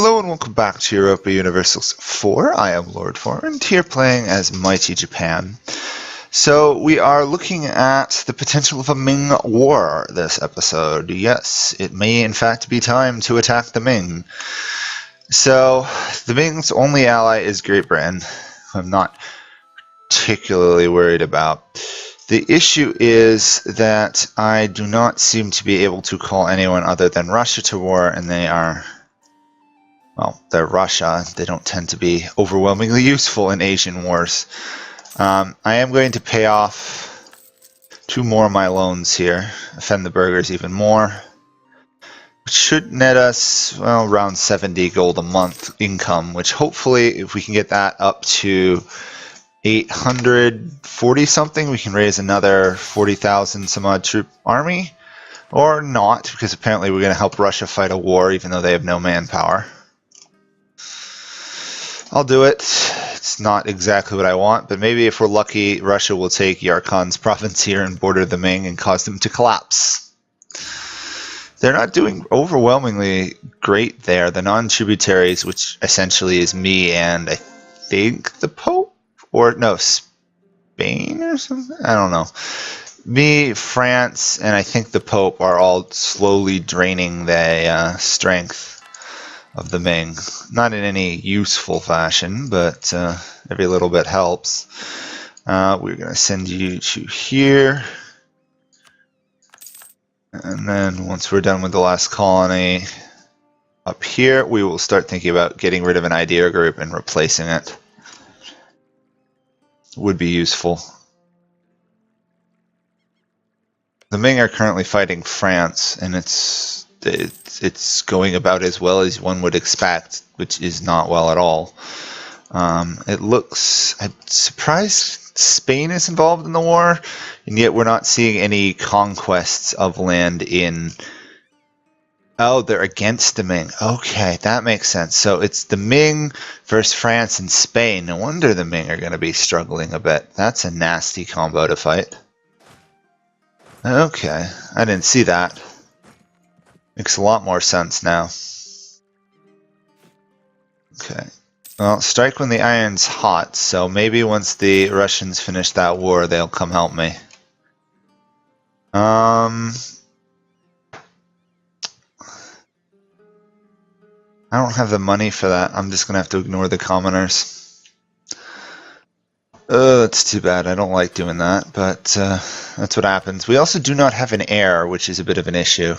Hello and welcome back to Europa Universalis 4. I am Lord Forwind, here playing as Mighty Japan. So we are looking at the potential of a Ming war this episode. Yes, it may in fact be time to attack the Ming. So the Ming's only ally is Great Britain, who I'm not particularly worried about. The issue is that I do not seem to be able to call anyone other than Russia to war, and they are... well, they're Russia. They don't tend to be overwhelmingly useful in Asian wars. I am going to pay off 2 more of my loans here, offend the burghers even more, which should net us, well, around 70 gold a month income, which hopefully, if we can get that up to 840 something, we can raise another 40,000 some odd troop army, or not, because apparently we're going to help Russia fight a war even though they have no manpower. I'll do it. It's not exactly what I want, but maybe if we're lucky, Russia will take Yarkhan's province here and border the Ming and cause them to collapse. They're not doing overwhelmingly great there. The non-tributaries, which essentially is me and I think the Pope? Or no, Spain or something? I don't know. Me, France, and I think the Pope are all slowly draining the strength of the Ming. Not in any useful fashion, but every little bit helps. We're going to send you to here. And then once we're done with the last colony up here, we will start thinking about getting rid of an idea group and replacing it. Would be useful. The Ming are currently fighting France, and it's going about as well as one would expect, which is not well at all. It looks... I'm surprised Spain is involved in the war, and yet we're not seeing any conquests of land in... Oh, they're against the Ming. Okay, that makes sense. So it's the Ming versus France and Spain. No wonder the Ming are going to be struggling a bit. That's a nasty combo to fight. Okay, I didn't see that. Makes a lot more sense now. Okay. Well, strike when the iron's hot, so maybe once the Russians finish that war, they'll come help me. I don't have the money for that. I'm just going to have to ignore the commoners. That's too bad. I don't like doing that, but that's what happens. We also do not have an heir, which is a bit of an issue.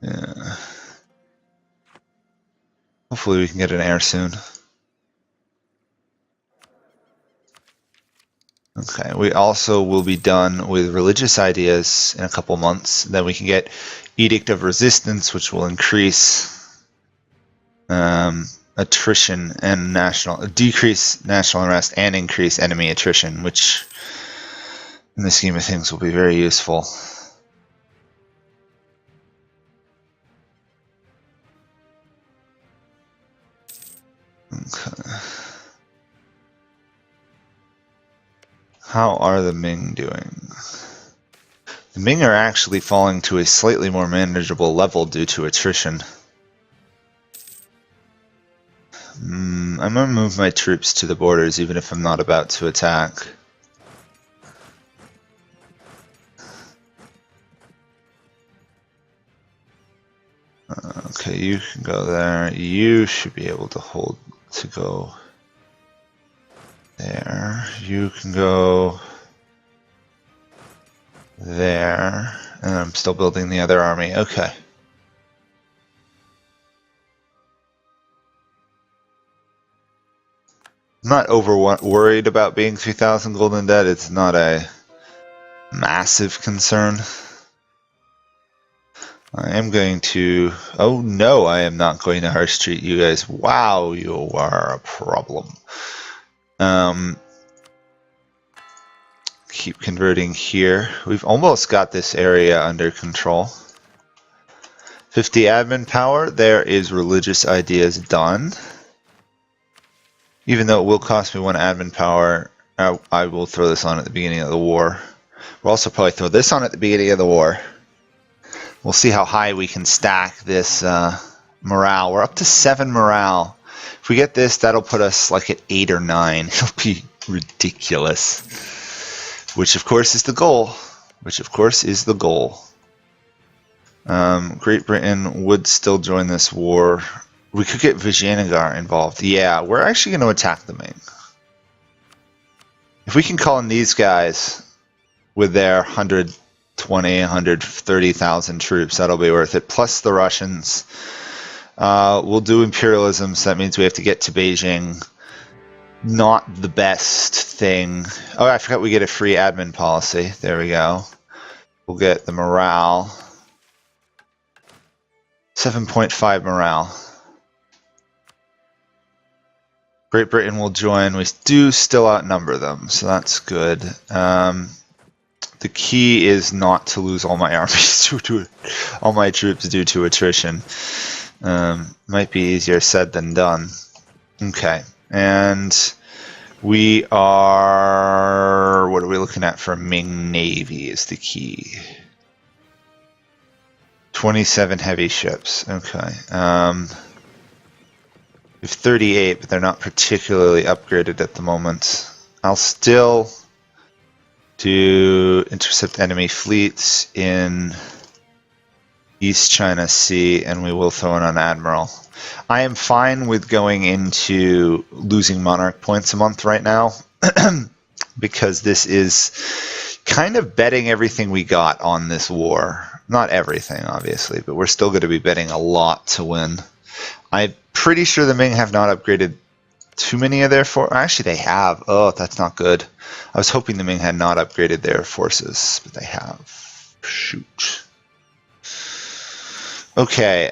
Yeah. Hopefully we can get an heir soon. Okay, we also will be done with religious ideas in a couple months. Then we can get Edict of Resistance, which will increase attrition and decrease national unrest and increase enemy attrition, which in the scheme of things will be very useful. Okay. How are the Ming doing? The Ming are actually falling to a slightly more manageable level due to attrition. I'm going to move my troops to the borders even if I'm not about to attack. Okay, you can go there. You should be able to go there. You can go there. And I'm still building the other army. Okay. I'm not worried about being 3,000 gold in debt. It's not a massive concern. I am going to... Oh no, I am not going to harsh treat you guys. Wow, you are a problem. Keep converting here. We've almost got this area under control. 50 admin power. There is religious ideas done. Even though it will cost me 1 admin power, I will throw this on at the beginning of the war. We'll also probably throw this on at the beginning of the war. We'll see how high we can stack this morale. We're up to 7 morale. If we get this, that'll put us like at 8 or 9. It'll be ridiculous. Which, of course, is the goal. Great Britain would still join this war. We could get Vijayanagar involved. Yeah, we're actually going to attack the Ming. If we can call in these guys with their 120, 130,000 troops, that'll be worth it. Plus the Russians. We'll do imperialism, so that means we have to get to Beijing. Not the best thing. Oh, I forgot we get a free admin policy. There we go. We'll get the morale. 7.5 morale. Great Britain will join. We do still outnumber them, so that's good. The key is not to lose all my armies all my troops due to attrition. Might be easier said than done. Okay, and we are... What are we looking at for Ming Navy is the key. 27 heavy ships. Okay. We have 38, but they're not particularly upgraded at the moment. I'll still do intercept enemy fleets in East China Sea, and we will throw in an admiral. I am fine with going into losing monarch points a month right now, because this is kind of betting everything we got on this war. Not everything, obviously, but we're still going to be betting a lot to win. I'm pretty sure the Ming have not upgraded too many of their forces. Actually, they have. Oh, that's not good. I was hoping the Ming had not upgraded their forces, but they have. Shoot. Okay.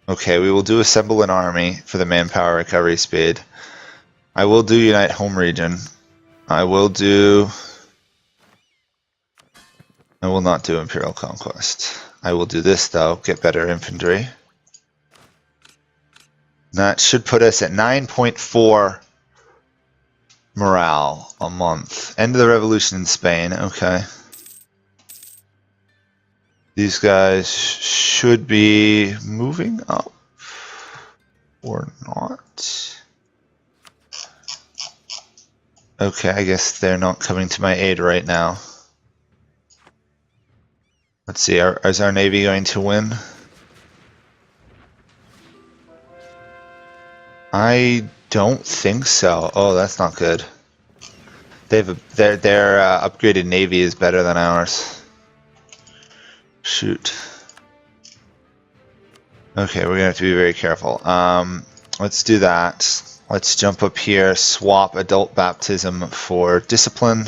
Okay, we will do assemble an army for the manpower recovery speed. I will do unite home region. I will not do Imperial Conquest. I will do this though, get better infantry. That should put us at 9.4 morale a month. End of the revolution in Spain, okay. These guys should be moving up or not. Okay, I guess they're not coming to my aid right now. Let's see, is our Navy going to win? I don't think so. Oh, that's not good. They have their upgraded Navy is better than ours. Shoot. Okay, we're gonna have to be very careful. Let's do that. Let's jump up here, swap adult baptism for discipline.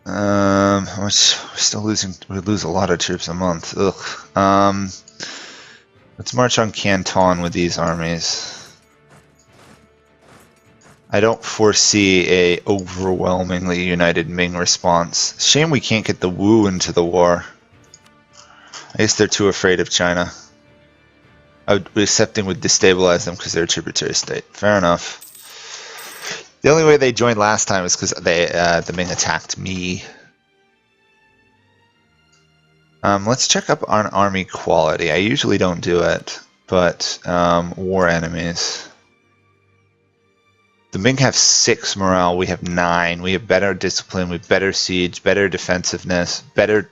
We're still losing. We lose a lot of troops a month. Ugh. Let's march on Canton with these armies. I don't foresee a overwhelmingly united Ming response. Shame we can't get the Wu into the war. I guess they're too afraid of China. Accepting would destabilize them because they're a tributary state. Fair enough. The only way they joined last time is because the Ming attacked me. Let's check up on army quality. I usually don't do it, but war enemies. The Ming have 6 morale, we have 9. We have better discipline, we have better siege, better defensiveness, better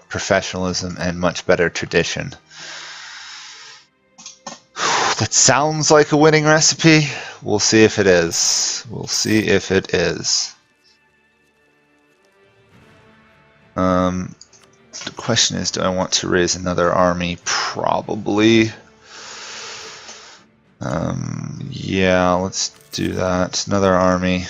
professionalism, and much better tradition. That sounds like a winning recipe. We'll see if it is. We'll see if it is. The question is, do I want to raise another army? Probably. Yeah, let's do that. Another army.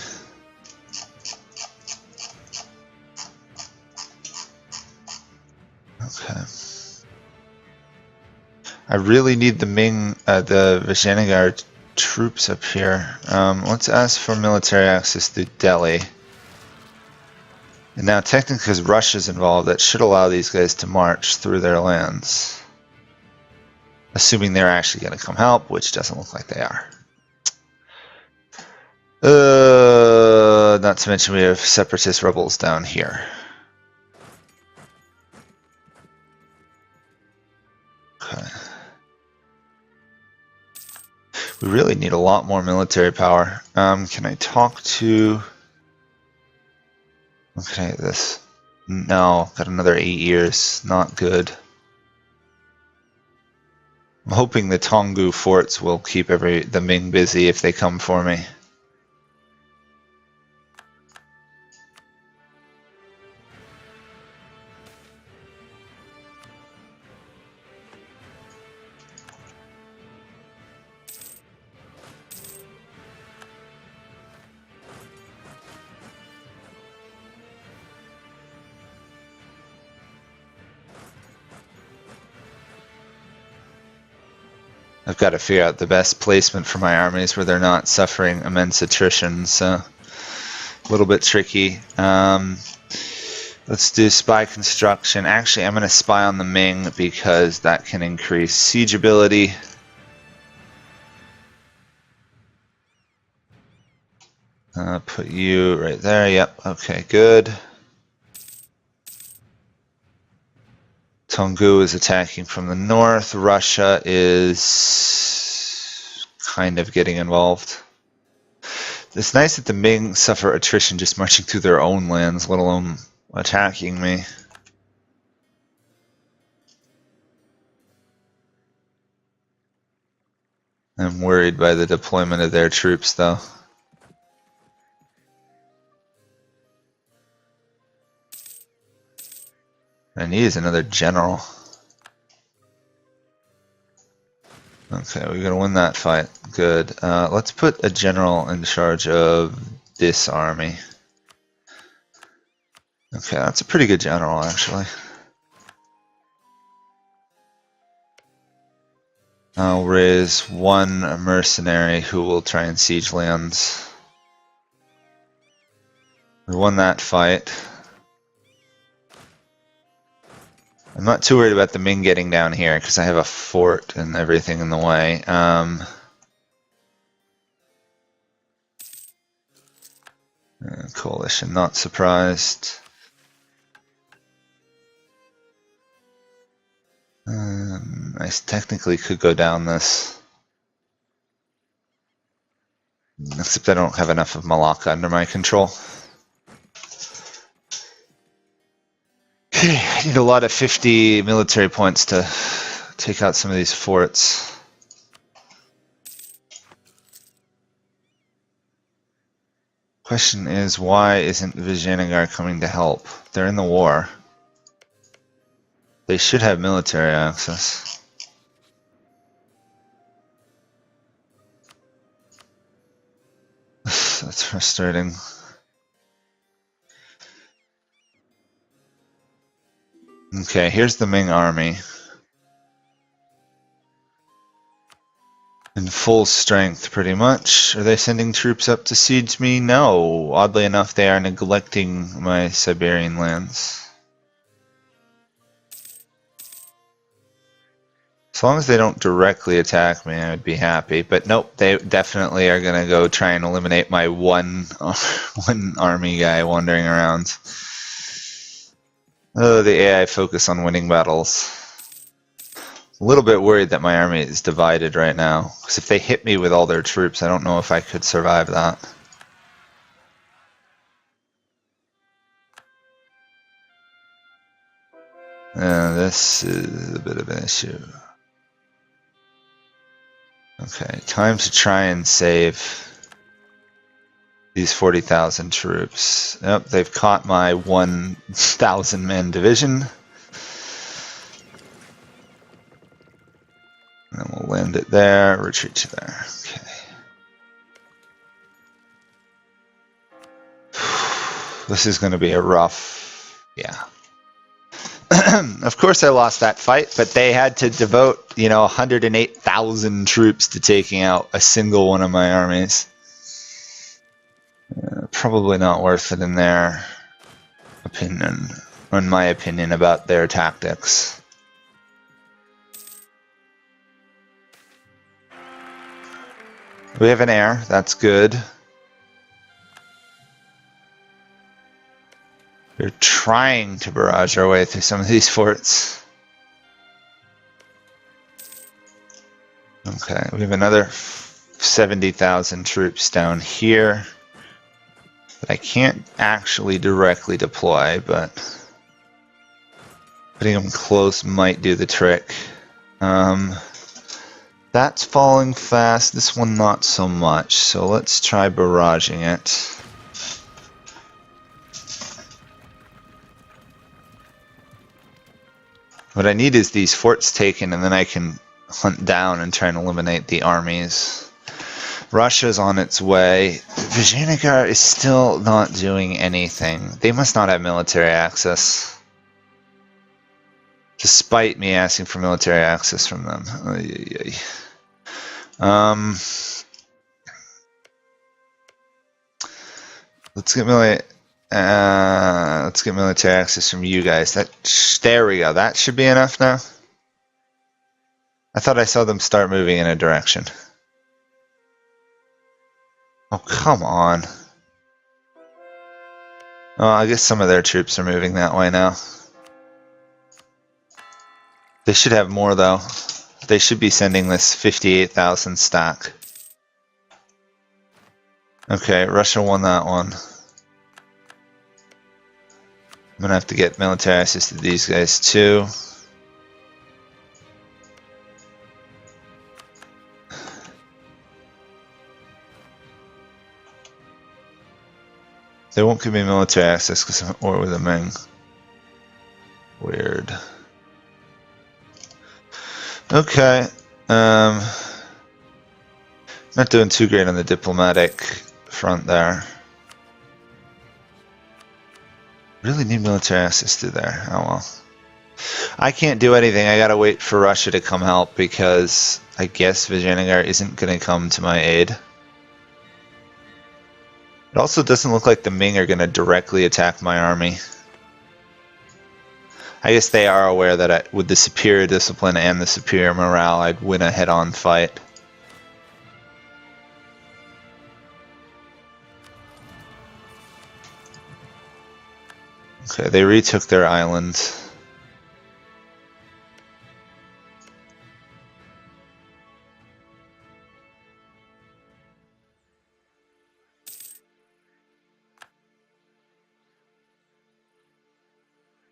Okay. I really need the Ming, the Vijayanagar troops up here. Let's ask for military access through Delhi. And now, technically, because Russia's involved, that should allow these guys to march through their lands. Assuming they're actually going to come help, which doesn't look like they are. not to mention we have separatist rebels down here. Okay. We really need a lot more military power. Can I talk to... Okay, this... No, got another 8 years. Not good. I'm hoping the Tonggu forts will keep the Ming busy if they come for me. I've got to figure out the best placement for my armies where they're not suffering immense attrition, so a little bit tricky. Let's do spy construction. Actually, I'm going to spy on the Ming because that can increase siege ability. Put you right there. Yep, okay, good. Tonggu is attacking from the north. Russia is kind of getting involved. It's nice that the Ming suffer attrition just marching through their own lands, let alone attacking me. I'm worried by the deployment of their troops, though. I need another general. Okay, we're gonna win that fight. Good. Let's put a general in charge of this army. Okay, that's a pretty good general, actually. I'll raise one mercenary who will try and siege lands. We won that fight. I'm not too worried about the Ming getting down here because I have a fort and everything in the way. Coalition, not surprised. I technically could go down this. Except I don't have enough of Malacca under my control. Okay, I need a lot of 50 military points to take out some of these forts. Question is, why isn't Vijayanagar coming to help? They're in the war. They should have military access. That's frustrating. Okay, here's the Ming army. In full strength, pretty much. Are they sending troops up to siege me? No. Oddly enough, they are neglecting my Siberian lands. As long as they don't directly attack me, I would be happy. But nope, they definitely are going to go try and eliminate my one army guy wandering around. Oh, the AI focus on winning battles. A little bit worried that my army is divided right now. Because if they hit me with all their troops, I don't know if I could survive that. This is a bit of an issue. Okay, time to try and save these 40,000 troops. Yep, they've caught my 1,000 man division. And then we'll land it there, retreat to there. Okay. This is going to be a rough, yeah. Of course I lost that fight, but they had to devote, 108,000 troops to taking out a single one of my armies. Probably not worth it in their opinion, or in my opinion, about their tactics. We have an heir, that's good. We're trying to barrage our way through some of these forts. Okay, we have another 70,000 troops down here that I can't actually directly deploy, but putting them close might do the trick. That's falling fast, this one not so much, so let's try barraging it. What I need is these forts taken, and then I can hunt down and try and eliminate the armies. Russia's on its way. Vijayanagar is still not doing anything. They must not have military access. Despite me asking for military access from them. Let's get military access from you guys. There we go. That should be enough now. I thought I saw them start moving in a direction. Oh, come on. Oh, I guess some of their troops are moving that way now. They should have more, though. They should be sending this 58,000 stack. Okay, Russia won that one. I'm gonna have to get military access to these guys, too. They won't give me military access because I'm at war with the Ming. Weird. Okay. Not doing too great on the diplomatic front there. Really need military access to there. Oh well. I can't do anything. I gotta wait for Russia to come help because I guess Vijayanagar isn't gonna come to my aid. It also doesn't look like the Ming are gonna directly attack my army. I guess they are aware that with the superior discipline and the superior morale, I'd win a head-on fight. Okay, they retook their island.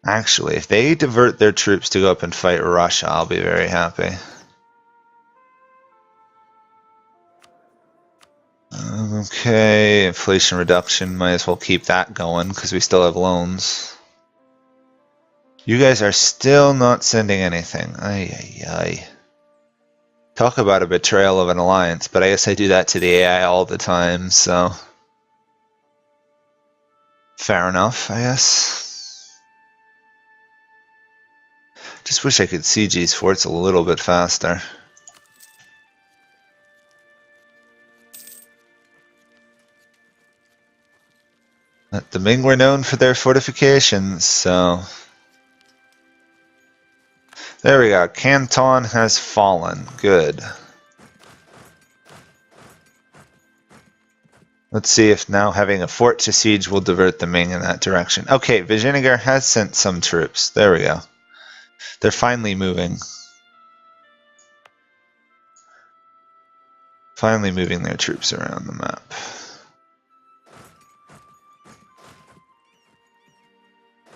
Actually, if they divert their troops to go up and fight Russia, I'll be very happy. Okay, inflation reduction, might as well keep that going because we still have loans. You guys are still not sending anything. Ay, ay, ay. Talk about a betrayal of an alliance, but I guess I do that to the AI all the time, so... Fair enough, I guess. Just wish I could siege these forts a little bit faster. But the Ming were known for their fortifications, so... There we go. Canton has fallen. Good. Let's see if now having a fort to siege will divert the Ming in that direction. Okay, Vijayanagar has sent some troops. There we go. They're finally moving. Finally moving their troops around the map.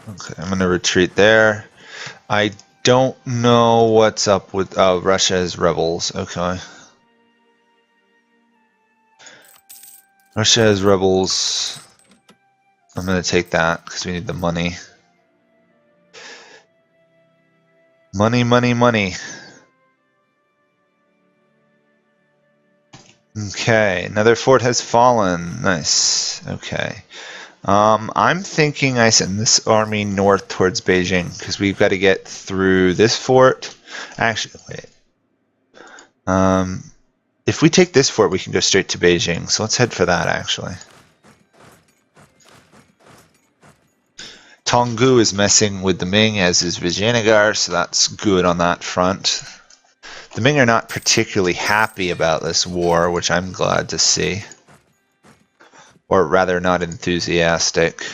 Okay, I'm going to retreat there. I don't know what's up with... Oh, Russia has rebels. Okay. Russia has rebels. I'm going to take that because we need the money. Money, money, money. Okay, another fort has fallen. Nice. Okay. I'm thinking I send this army north towards Beijing because we've got to get through this fort. Actually, wait. If we take this fort, we can go straight to Beijing. So let's head for that, actually. Tonggu is messing with the Ming, as is Vijayanagar, so that's good on that front. The Ming are not particularly happy about this war, which I'm glad to see. Or rather, not enthusiastic.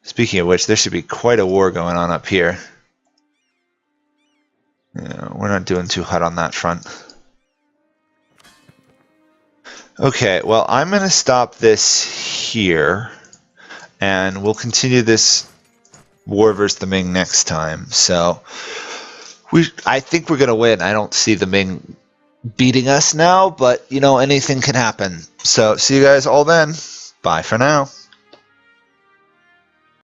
Speaking of which, there should be quite a war going on up here. Yeah, we're not doing too hot on that front. Okay, well, I'm going to stop this here, and we'll continue this war versus the Ming next time. So, I think we're going to win. I don't see the Ming beating us now, but, you know, anything can happen. So, see you guys all then. Bye for now.